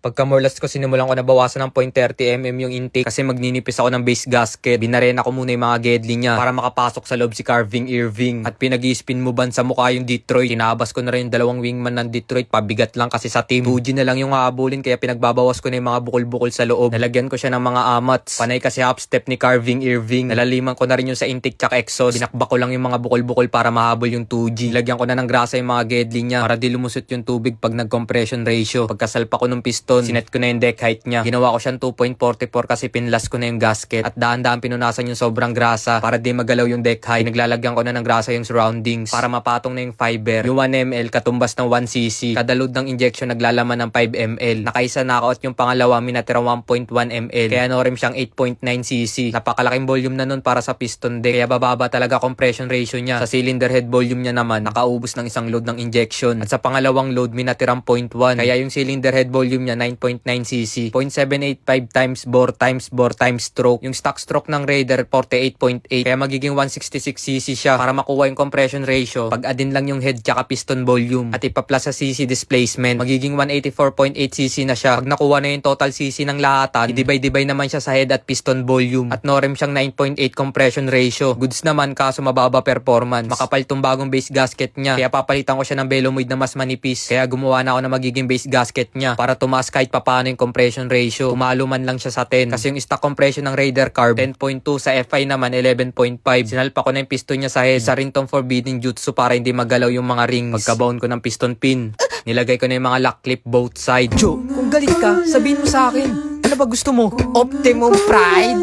Pagka-more ko sinimulan ko na bawasan ng 0.30 mm yung intake kasi magninipis ako ng base gasket. Binarena ko muna yung mga gedli niya para makapasok sa loob si Carving Irving. At pinag-i-spin mo ban sa mukha yung Detroit. Tinabas ko na rin yung dalawang wingman ng Detroit. Pabigat lang kasi sa team. 2G na lang yung haabulin kaya pinagbabawas ko na yung mga bukol-bukol sa loob. Nalagyan ko siya ng mga amats. Panay kasi half step ni Carving Irving. Nalaliman ko na rin yung sa intake tsaka exhaust. Binakbak ko lang yung mga bukol-bukol para mahabol yung 2G. Nilagyan ko na ng grasa yung mga gedli niya para di lumusot yung tubig pag nag-compression ratio. Pagkasalpa ko ng piston, sinet ko na yung deck height niya. Ginawa ko siyang 2.44 kasi pinlas ko na yung gasket. At daan-daan pinunasan yung sobrang grasa para di magalaw yung deck height. Naglalagyan ko na ng grasa yung surroundings para mapatong na yung fiber. Yung 1 ml katumbas ng 1 cc. Kada load ng injection naglalaman ng 5 ml. Nakaisa na ako at yung pangalawa minatira 1.1 ml. Kaya no-rim siyang 8.9 cc. Napakalaking volume na nun para sa piston deck. Kaya bababa talaga compression ratio niya. Sa cylinder head volume niya naman nakaubos ng isang load ng injection. At sa pangalawang load minatirang 0.1. Kaya yung cylinder head volume niya 9.9 cc. 0.785 times bore times stroke. Yung stock stroke ng Raider 48.8. Kaya magiging 166 cc siya para makuha yung compression ratio. Pag adin lang yung head tsaka piston volume at ipa-plus sa cc displacement, magiging 184.8 cc na siya. Pag nakuha na yung total cc ng lahatan, i-divide naman siya sa head at piston volume. At no-rim siyang 9.8 compression ratio. Goods naman kaso mababa performance. Makapal tong bagong base gasket niya. Kaya papalitan ko siya ng Velomoid na mas manipis. Kaya gumawa na ako na magiging base gasket niya para tumaas kahit papaano yung compression ratio. Tumalo man lang siya sa 10. Kasi yung stock compression ng Raider Carb 10.2, sa FI naman 11.5. Sinalpa ko na yung piston niya sa head. Isa rin tong forbidden jutsu para hindi magalaw yung mga rings. Pagkabaon ko ng piston pin, nilagay ko na yung mga lock clip both side. Joe, kung galit ka, sabihin mo sa akin. Ano ba gusto mo? Optimum Pride?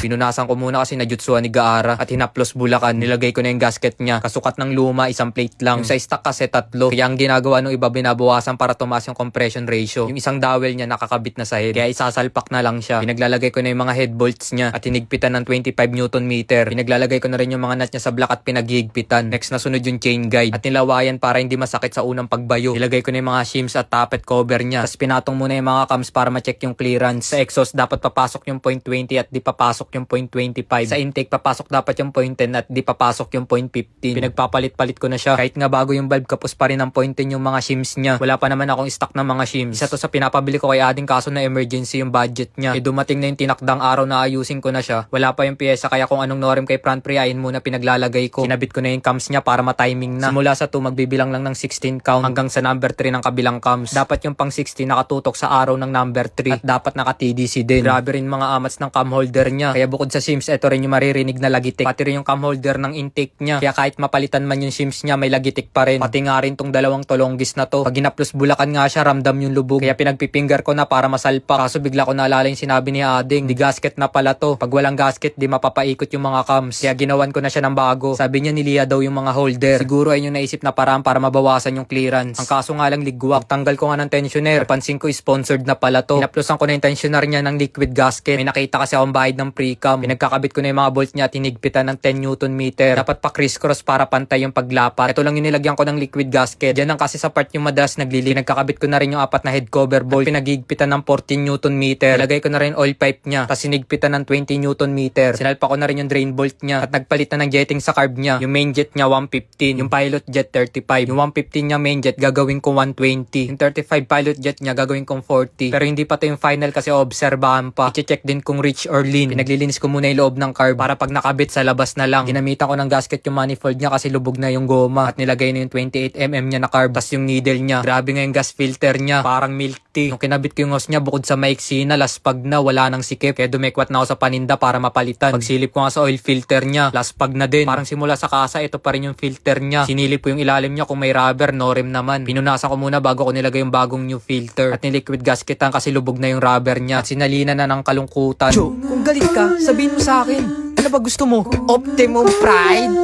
Pinunasan ko muna kasi najutsuan ni Gaara at hinaplos Bulacan. Nilagay ko na yung gasket niya. Kasukat ng luma, isang plate lang. Yung sa stock kasi 3. Kaya ang ginagawa ng iba binabawasan para tumaas yung compression ratio. Yung isang dowel niya nakakabit na sa head. Kaya isasalpak na lang siya. Pinaglalagay ko na yung mga head bolts niya at hinigpitan ng 25 Newton meter. Pinaglalagay ko na rin yung mga nut niya sa block at pinaghihigpitan. Next na sunod yung chain guide at nilawayan para hindi masakit sa unang pagbayo. Nilagay ko na yung mga shims at tappet cover niya. Tapos pinatong muna yung mga cams para ma-check yung clearance. Sa exhaust dapat papasok yung 0.20 at di papasok yung 0.25. Sa intake papasok dapat yung 0.10 at di papasok yung 0.15. Pinagpapalit-palit ko na siya. Kahit nga bago yung valve kapos pa rin ng 0.10 yung mga shims niya. Wala pa naman akong stock ng mga shims. Isa to sa pinapabili ko kay Ading kaso na emergency yung budget niya. Dumating na yung tinakdang araw na ayusin ko na siya. Wala pa yung pyesa kaya kung anong no-rim kay front preayin muna pinaglalagay ko. Kinabit ko na yung cams niya para ma-timing na. Simula sa 2 magbibilang lang ng 16 count hanggang sa number 3 ng kabilang cams. Dapat yung pang 16 nakatutok sa araw ng number 3 at dapat naka-TDC din. Grabe rin mga amats ng cam holder niya. Kaya bukod sa shims, ito rin yung maririnig na lagitik. Pati rin yung cam holder ng intake niya. Kaya kahit mapalitan man yung shims niya, may lagitik pa rin. Pati nga rin tong dalawang tolonggis na to. Pag ginaplos Bulacan nga siya, ramdam yung lubog. Kaya pinagpipinger ko na para masalpa. Kaso bigla ko naalala yung sinabi ni Ading, di gasket na pala to. Pag walang gasket, di mapapaikot yung mga cams. Kaya ginawan ko na siya ng bago. Sabi niya niliya daw yung mga holder. Siguro ay yung naisip na paraan para mabawasan yung clearance. Ang kaso nga lang ligwak. Tanggal ko nga ng tensioner. Pansin ko sponsored na pala to. Pinaplosan ko na yung tensioner niya ng liquid gasket. May nakita kasi akong bahid ng pre-cam. Pinagkakabit ko na yung mga bolt niya at hinigpitan ng 10 Newton meter. Dapat pa criss-cross para pantay yung paglapat. Ito lang yung nilagyan ko ng liquid gasket. Diyan lang kasi sa part yung madalas naglili. Pinagkakabit ko na rin yung 4 na head cover bolt. Pinagigpitan ng 14 Newton meter. Ilagay ko na rin oil pipe niya. Tapos hinigpitan ng 20 Newton meter. Sinalpa ko na rin yung drain bolt niya. At nagpalit na ng jetting sa carb niya. Yung main jet niya 115. Yung pilot jet 35. Yung 115 niya main jet gagawin ko 120. Yung 35 pilot jet niya gagawin kong 40. Pero hindi pa to yung final kasi obserbahan pa. I-check din kung rich or lean. Pinaglilinis ko muna yung loob ng carb para pag nakabit sa labas na lang. Ginamitan ko ng gasket yung manifold niya kasi lubog na yung goma. At nilagay na yung 28mm niya na carb. Tapos yung needle niya. Grabe nga yung gas filter niya. Parang milk tea. Nung kinabit ko yung hose niya bukod sa maiksi na laspag na wala nang sikip. Kaya dumekwat na ako sa paninda para mapalitan. Pagsilip ko nga sa oil filter niya, laspag na din. Parang simula sa kasa ito pa rin yung filter niya. Sinilip ko yung ilalim niya kung may rubber, no rim naman. Pinunasan ko muna bago ko nilagay yung bagong new filter. At niliquid gasketan kasi lubog na yung rubber niya. At sinalina na ng kalungkutan. Joe, kung galit ka, sabihin mo sa akin. Ano ba gusto mo? Optimum Pride?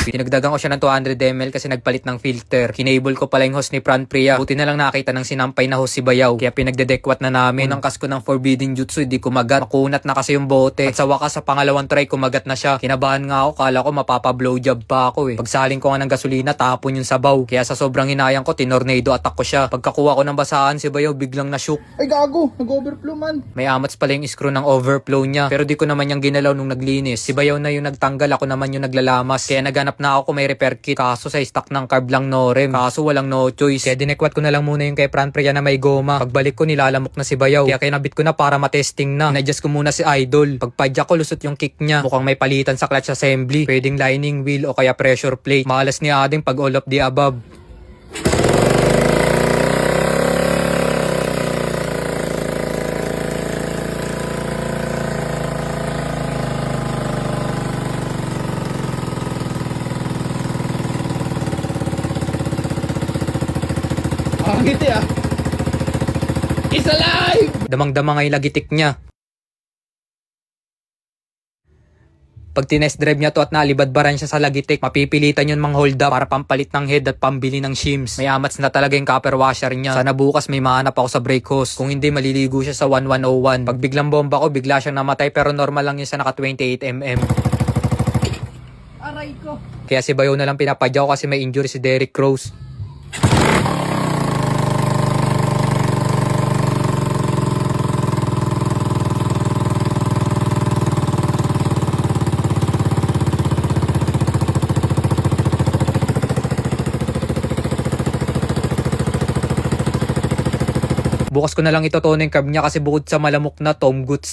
Pinagdagan ko siya ng 200ml kasi nagpalit ng filter. Kinable ko pala yung hose ni Fran Priya. Buti na lang nakita ng sinampay na hose si Bayaw. Kaya pinagdedekwat na namin. Unang kasko ng Forbidden Jutsu, hindi kumagat. Makunat na kasi yung bote. At sa wakas, sa pangalawang try, kumagat na siya. Kinabahan nga ako, kala ko mapapa-blowjob pa ako eh. Pagsaling ko nga ng gasolina, tapon yung sabaw. Kaya sa sobrang hinayang ko, tinornado attack ko siya. Pagkakuha ko ng basahan, si Bayaw biglang na-shook. Ay gago, nag-overflow man. May amats pala yung screw ng overflow niya. Pero di ko naman yung ginalaw nung naglinis. Si Bayaw na yung nagtanggal, ako naman yung naglalamas. Kaya naganap na ako kung may repair kit. Kaso sa stock ng carb lang no rem. Kaso walang no choice. Kaya dinekwat ko na lang muna yung kay Fran Priya na may goma. Pagbalik ko nilalamok na si Bayaw. Kaya kinabit ko na para matesting na. Inadjust ko muna si Idol. Pagpadyak ko lusot yung kick niya. Mukhang may palitan sa clutch assembly. Pwedeng lining wheel o kaya pressure plate. Malas ni Ading pag all of the above. Pangit ya. It's alive! Damang-dama nga yung lagitik niya. Pag tinest drive niya to at nalibadbaran siya sa lagitik, mapipilitan yun mang hold up para pampalit ng head at pambili ng shims. May amats na talaga yung copper washer niya. Sana bukas may mahanap ako sa brake hose. Kung hindi, maliligo siya sa 1101. Pag biglang bomba ko, bigla siyang namatay pero normal lang yun sa naka 28mm. Aray ko. Kaya si Bayaw na lang pinapadya ko kasi may injury si Derek Rose. Bukas ko na lang itotono yung carb niya kasi bukod sa malamok na Tom Goods